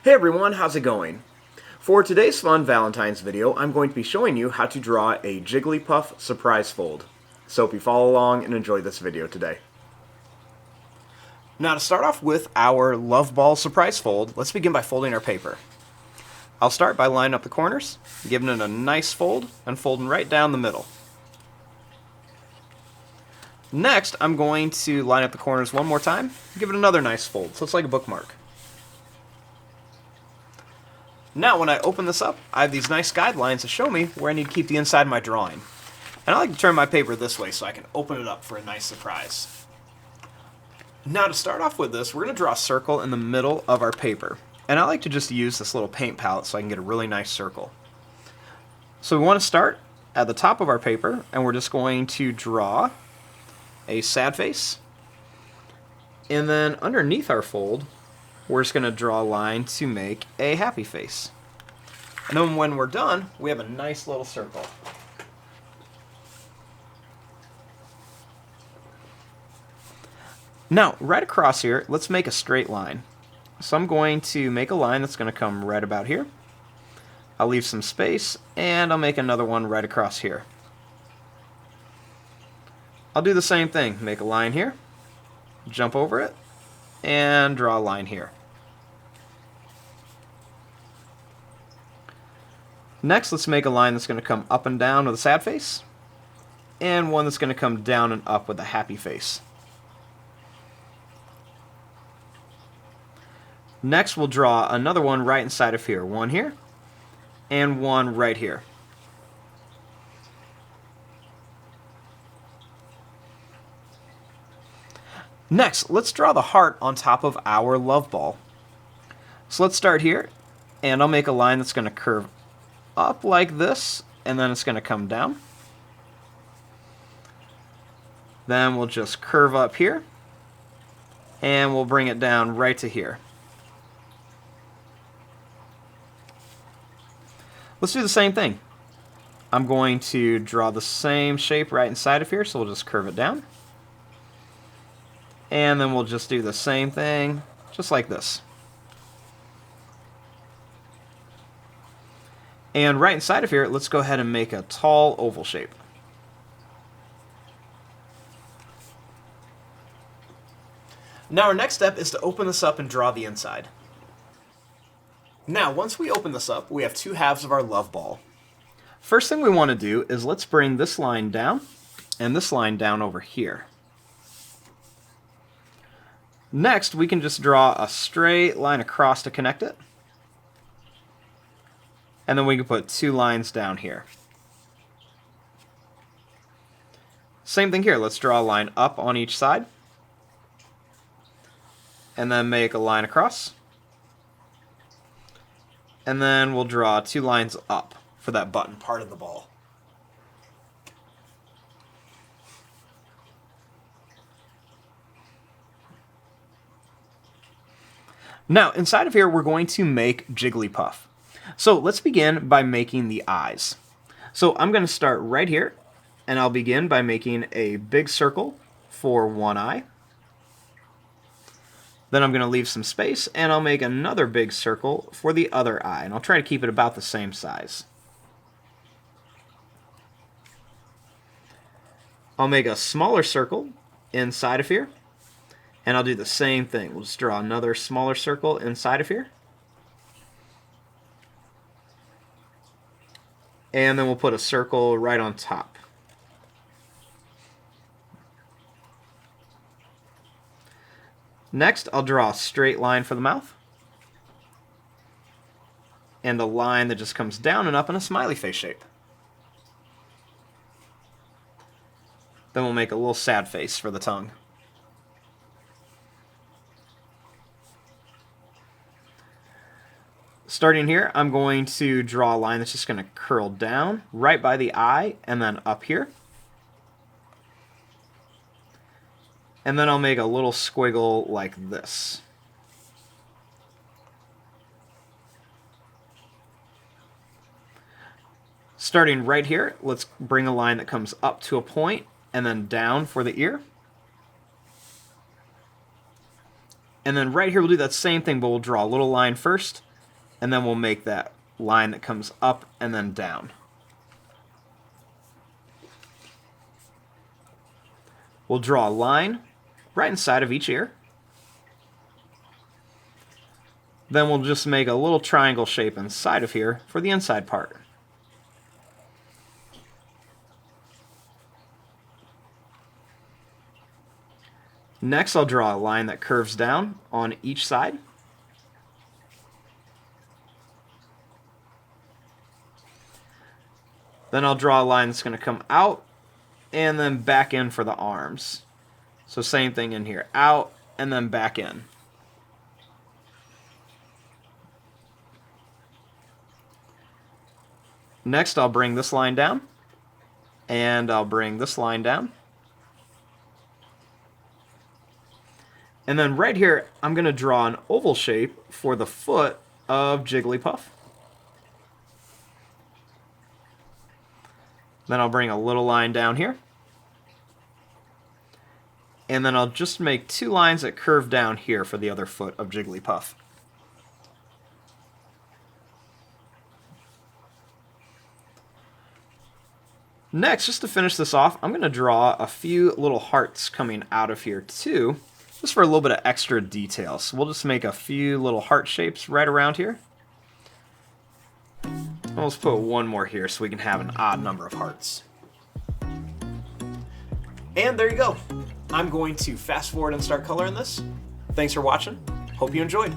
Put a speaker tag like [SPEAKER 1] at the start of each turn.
[SPEAKER 1] Hey everyone, how's it going? For today's fun Valentine's video, I'm going to be showing you how to draw a Jigglypuff surprise fold. So hope you follow along and enjoy this video today. Now to start off with our Love Ball surprise fold, let's begin by folding our paper. I'll start by lining up the corners, giving it a nice fold, and folding right down the middle. Next, I'm going to line up the corners one more time, give it another nice fold, so it's like a bookmark. Now when I open this up, I have these nice guidelines to show me where I need to keep the inside of my drawing. And I like to turn my paper this way so I can open it up for a nice surprise. Now to start off with this, we're going to draw a circle in the middle of our paper. And I like to just use this little paint palette so I can get a really nice circle. So we want to start at the top of our paper, and we're just going to draw a sad face. And then underneath our fold, we're just going to draw a line to make a happy face. And then when we're done, we have a nice little circle. Now, right across here, let's make a straight line. So I'm going to make a line that's going to come right about here. I'll leave some space, and I'll make another one right across here. I'll do the same thing. Make a line here, jump over it, and draw a line here. Next, let's make a line that's going to come up and down with a sad face, and one that's going to come down and up with a happy face. Next, we'll draw another one right inside of here. One here, and one right here. Next, let's draw the heart on top of our love ball. So let's start here, and I'll make a line that's going to curve up like this, and then it's going to come down. Then we'll just curve up here, and we'll bring it down right to here. Let's do the same thing. I'm going to draw the same shape right inside of here, so we'll just curve it down. And then we'll just do the same thing, just like this. And right inside of here, let's go ahead and make a tall oval shape. Now our next step is to open this up and draw the inside. Now, once we open this up, we have two halves of our love ball. First thing we want to do is let's bring this line down and this line down over here. Next, we can just draw a straight line across to connect it. And then we can put two lines down here. Same thing here. Let's draw a line up on each side. And then make a line across. And then we'll draw two lines up for that button part of the ball. Now, inside of here, we're going to make Jigglypuff. So let's begin by making the eyes. So I'm going to start right here, and I'll begin by making a big circle for one eye. Then I'm going to leave some space, and I'll make another big circle for the other eye, and I'll try to keep it about the same size. I'll make a smaller circle inside of here, and I'll do the same thing. We'll just draw another smaller circle inside of here. And then we'll put a circle right on top. Next, I'll draw a straight line for the mouth. And a line that just comes down and up in a smiley face shape. Then we'll make a little sad face for the tongue. Starting here, I'm going to draw a line that's just going to curl down right by the eye and then up here. And then I'll make a little squiggle like this. Starting right here, let's bring a line that comes up to a point and then down for the ear. And then right here we'll do that same thing, but we'll draw a little line first, and then we'll make that line that comes up and then down. We'll draw a line right inside of each ear. Then we'll just make a little triangle shape inside of here for the inside part. Next, I'll draw a line that curves down on each side. Then I'll draw a line that's going to come out and then back in for the arms. So same thing in here, out and then back in. Next, I'll bring this line down, and I'll bring this line down. And then right here, I'm going to draw an oval shape for the foot of Jigglypuff. Then I'll bring a little line down here. And then I'll just make two lines that curve down here for the other foot of Jigglypuff. Next, just to finish this off, I'm going to draw a few little hearts coming out of here too, just for a little bit of extra detail. So we'll just make a few little heart shapes right around here. And let's put one more here so we can have an odd number of hearts. And there you go. I'm going to fast forward and start coloring this. Thanks for watching. Hope you enjoyed.